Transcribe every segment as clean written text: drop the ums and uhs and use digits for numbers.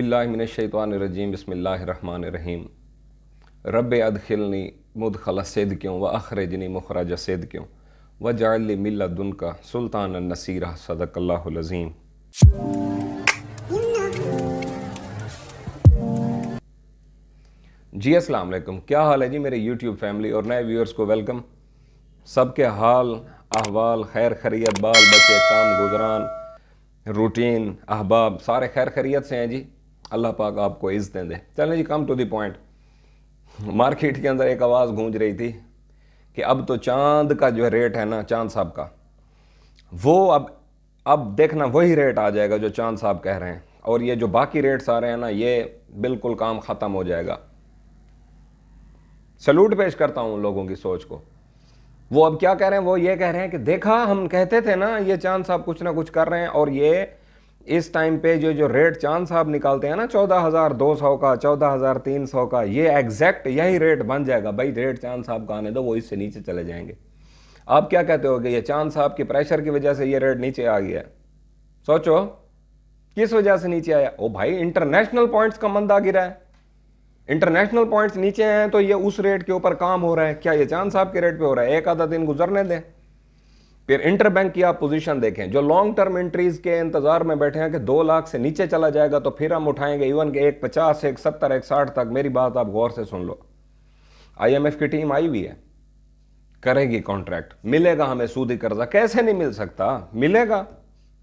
औज़ुबिल्लाहिमिनश्शैतानिर्रजीम बिस्मिल्लाहिर्रहमानिर्रहीम रब्बि अदखिलनी मुदखल सिद्क़िन व अख़रिजनी मुख़रज सिद्क़िन वजअल ली मिन लदुनका सुल्तानन नसीरा सदक़ल्लाहुल अज़ीम। जी अस्सलाम वालेकुम, क्या हाल है जी मेरे यूट्यूब फैमिली और नए व्यूअर्स को वेलकम। सबके हाल अहवाल खैर खैरियत, बाल बच्चे, काम गुजरान, रूटीन, अहबाब सारे खैर खैरियत से हैं जी। अल्लाह पाक आपको इज़्ज़तें दे। चलें जी, come to the point. Market के अंदर एक आवाज़ गूंज रही थी कि अब तो चांद का जो रेट है ना, चांद साहब का, वो अब देखना वही रेट आ जाएगा जो चांद साहब कह रहे हैं, और ये जो बाकी रेट्स आ रहे हैं ना, ये बिल्कुल काम ख़त्म हो जाएगा। सैल्यूट पेश करता हूँ उन लोगों की सोच को। वो अब क्या कह रहे हैं, वो ये कह रहे हैं कि देखा हम कहते थे ना ये चांद साहब कुछ ना कुछ कर रहे हैं, और ये इस टाइम पे जो रेट चांद साहब निकालते हैं ना 14,200 का, 14,300 का, ये एग्जैक्ट यही रेट बन जाएगा। भाई रेट चांद साहब का आने दो, वो इससे नीचे चले जाएंगे। आप क्या कहते हो कि ये चांद साहब के प्रेशर की वजह से ये रेट नीचे आ गया? सोचो किस वजह से नीचे आया। ओ भाई, इंटरनेशनल पॉइंट्स का मंदा गिरा है। इंटरनेशनल पॉइंट्स नीचे हैं तो ये उस रेट के ऊपर काम हो रहा है। क्या ये चांद साहब के रेट पे हो रहा है? एक आधा दिन गुजरने दें। फिर इंटरबैंक की आप पोजीशन देखें, जो लॉन्ग टर्म एंट्रीज के इंतजार में बैठे हैं कि 2 लाख से नीचे चला जाएगा तो फिर हम उठाएंगे इवन के 150, 170, 160 तक। मेरी बात आप गौर से सुन लो। IMF की टीम आई हुई है, करेगी कॉन्ट्रैक्ट, मिलेगा हमें सूदी कर्जा। कैसे नहीं मिल सकता, मिलेगा,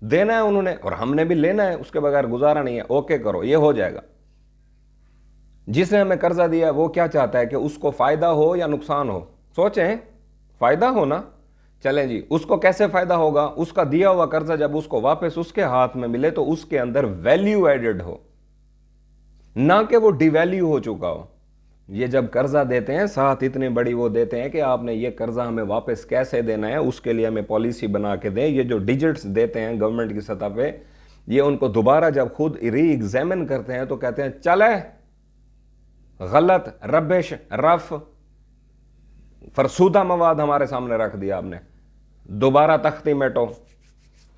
देना है उन्होंने और हमने भी लेना है, उसके बगैर गुजारा नहीं है। ओके करो, ये हो जाएगा। जिसने हमें कर्जा दिया है वो क्या चाहता है कि उसको फायदा हो या नुकसान हो? सोचें, फायदा हो ना। चलें जी, उसको कैसे फायदा होगा? उसका दिया हुआ कर्जा जब उसको वापस उसके हाथ में मिले तो उसके अंदर वैल्यू एडेड हो, ना कि वो डिवैल्यू हो चुका हो। ये जब कर्जा देते हैं साथ इतनी बड़ी वो देते हैं कि आपने ये कर्जा हमें वापस कैसे देना है, उसके लिए हमें पॉलिसी बना के दें। ये जो डिजिट्स देते हैं गवर्नमेंट की सतह पे, ये उनको दोबारा जब खुद री एग्जामिन करते हैं तो कहते हैं चले गलत, रबिश, रफ, फरसूदा मवाद हमारे सामने रख दिया आपने, दोबारा तख्ती मेटो,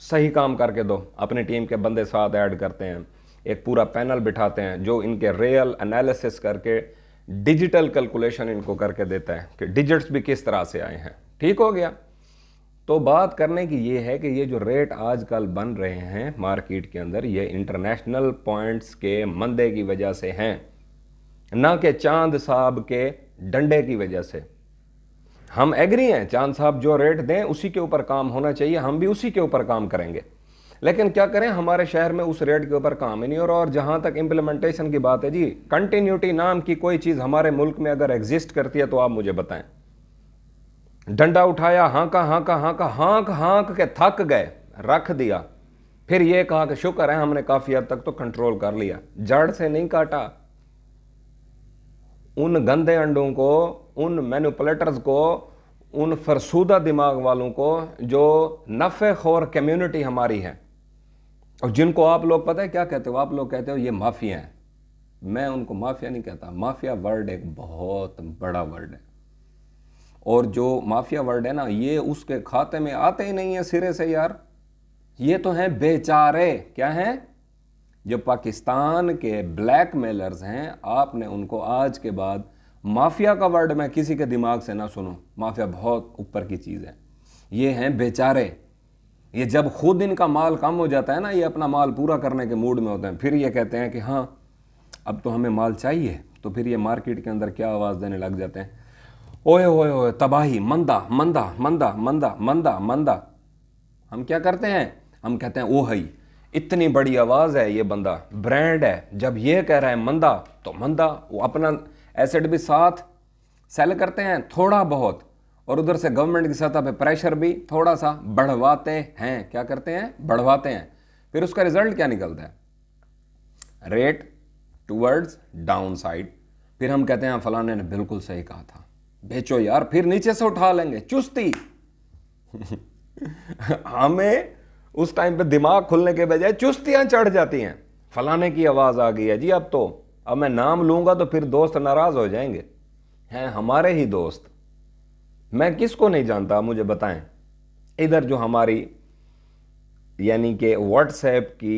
सही काम करके दो। अपनी टीम के बंदे साथ ऐड करते हैं, एक पूरा पैनल बिठाते हैं जो इनके रियल एनालिसिस करके डिजिटल कैलकुलेशन इनको करके देता है कि डिजिट्स भी किस तरह से आए हैं। ठीक हो गया। तो बात करने की ये है कि ये जो रेट आजकल बन रहे हैं मार्केट के अंदर, ये इंटरनेशनल पॉइंट्स के मंदे की वजह से हैं, ना कि चांद साहब के डंडे की वजह से। हम एग्री हैं, चांद साहब जो रेट दें उसी के ऊपर काम होना चाहिए, हम भी उसी के ऊपर काम करेंगे। लेकिन क्या करें, हमारे शहर में उस रेट के ऊपर काम ही नहीं हो रहा। और जहां तक इंप्लीमेंटेशन की बात है जी, कंटिन्यूटी नाम की कोई चीज हमारे मुल्क में अगर एग्जिस्ट करती है तो आप मुझे बताएं। डंडा उठाया, हाँका हाँका हाँका, हाँक हाँक के थक गए, रख दिया, फिर यह कहा कि शुक्र है हमने काफी हद तक तो कंट्रोल कर लिया। जड़ से नहीं काटा। उन गंदे अंडों को, उन मैनिपुलेटर्स को, उन फरसूदा दिमाग वालों को, जो नफे खोर कम्युनिटी हमारी है और जिनको आप लोग पता है क्या कहते हो? आप लोग कहते हो ये माफिया हैं। मैं उनको माफिया नहीं कहता। माफिया वर्ड एक बहुत बड़ा वर्ड है, और जो माफिया वर्ड है ना, ये उसके खाते में आते ही नहीं है सिरे से यार। ये तो हैं बेचारे। क्या हैं? जो पाकिस्तान के ब्लैकमेलर्स हैं, आपने उनको आज के बाद माफिया का वर्ड मैं किसी के दिमाग से ना सुनूं। माफिया बहुत ऊपर की चीज़ है। ये हैं बेचारे। ये जब खुद इनका माल कम हो जाता है ना, ये अपना माल पूरा करने के मूड में होते हैं, फिर ये कहते हैं कि हाँ अब तो हमें माल चाहिए, तो फिर ये मार्केट के अंदर क्या आवाज़ देने लग जाते हैं, ओए ओए ओए तबाही, मंदा मंदा मंदा मंदा मंदा मंदा। हम क्या करते हैं? हम कहते हैं ओ हई, इतनी बड़ी आवाज़ है, ये बंदा ब्रांड है, जब ये कह रहा है मंदा तो मंदा। वो अपना एसेट भी साथ सेल करते हैं थोड़ा बहुत, और उधर से गवर्नमेंट की सतह पे प्रेशर भी थोड़ा सा बढ़वाते हैं। क्या करते हैं? बढ़वाते हैं। फिर उसका रिजल्ट क्या निकलता है? Rate towards down side. फिर हम कहते हैं फलाने ने बिल्कुल सही कहा था, बेचो यार, फिर नीचे से उठा लेंगे। चुस्ती। हमें उस टाइम पे दिमाग खुलने के बजाय चुस्तियां चढ़ जाती हैं। फलाने की आवाज आ गई है जी, अब मैं नाम लूंगा तो फिर दोस्त नाराज हो जाएंगे। हैं हमारे ही दोस्त। मैं किसको नहीं जानता, मुझे बताएं। इधर जो हमारी यानी कि व्हाट्सएप की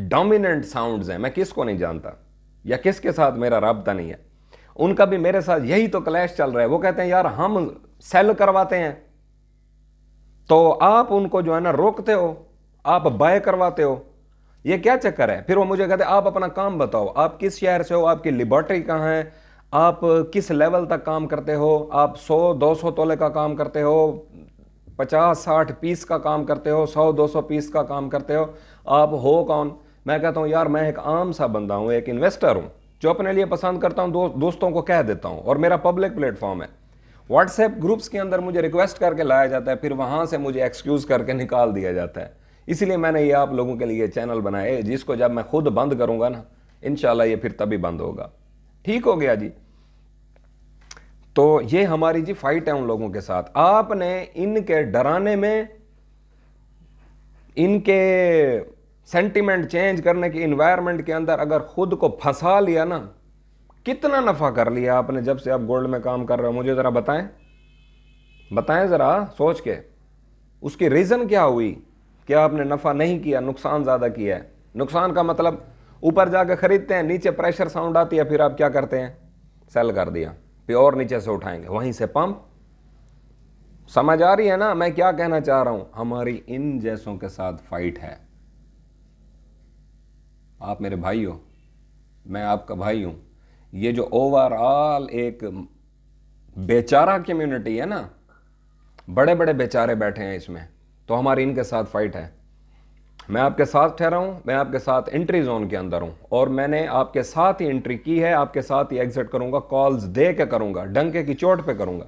डोमिनेंट साउंड्स हैं, मैं किसको नहीं जानता या किसके साथ मेरा राब्ता नहीं है, उनका भी मेरे साथ यही तो क्लैश चल रहा है। वो कहते हैं यार हम सेल करवाते हैं, तो आप उनको जो है ना रोकते हो, आप बाय करवाते हो, ये क्या चक्कर है? फिर वो मुझे कहते हैं आप अपना काम बताओ, आप किस शहर से हो, आपकी लिबर्टी कहाँ है, आप किस लेवल तक काम करते हो, आप 100-200 तोले का काम करते हो, 50-60 पीस का काम करते हो, 100-200 पीस का काम करते हो, आप हो कौन? मैं कहता हूँ यार मैं एक आम सा बंदा हूँ, एक इन्वेस्टर हूँ जो अपने लिए पसंद करता हूँ, दोस्तों को कह देता हूँ, और मेरा पब्लिक प्लेटफॉर्म है। व्हाट्सएप ग्रुप्स के अंदर मुझे रिक्वेस्ट करके लाया जाता है, फिर वहाँ से मुझे एक्सक्यूज करके निकाल दिया जाता है। इसलिए मैंने ये आप लोगों के लिए चैनल बनाए, जिसको जब मैं खुद बंद करूँगा ना, इंशाल्लाह ये फिर तभी बंद होगा। ठीक हो गया जी। तो ये हमारी जी फाइट है उन लोगों के साथ। आपने इनके डराने में, इनके सेंटिमेंट चेंज करने की इन्वायरमेंट के अंदर अगर खुद को फंसा लिया ना, कितना नफा कर लिया आपने जब से आप गोल्ड में काम कर रहे हो? मुझे जरा बताएं, बताएं जरा सोच के। उसकी रीजन क्या हुई कि आपने नफा नहीं किया, नुकसान ज्यादा किया है? नुकसान का मतलब ऊपर जाकर खरीदते हैं, नीचे प्रेशर साउंड आती है, फिर आप क्या करते हैं? सेल कर दिया, फिर और नीचे से उठाएंगे, वहीं से पंप। समझ आ रही है ना मैं क्या कहना चाह रहा हूं? हमारी इन जैसों के साथ फाइट है। आप मेरे भाई हो, मैं आपका भाई हूं। ये जो ओवरऑल एक बेचारा कम्युनिटी है ना, बड़े बड़े बेचारे बैठे हैं इसमें, तो हमारी इनके साथ फाइट है। मैं आपके साथ ठहरा हूं, मैं आपके साथ एंट्री जोन के अंदर हूं, और मैंने आपके साथ ही एंट्री की है, आपके साथ ही एग्जिट करूंगा, कॉल्स दे के करूंगा, डंके की चोट पे करूंगा।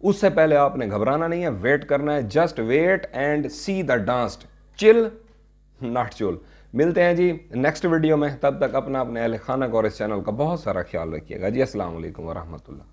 उससे पहले आपने घबराना नहीं है, वेट करना है, just wait and see the dance, chill not चुल। मिलते हैं जी नेक्स्ट वीडियो में, तब तक अपना अपने अहल खाना और इस चैनल का बहुत सारा ख्याल रखिएगा जी। अस्सलाम वालेकुम वरहमतुल्लाह।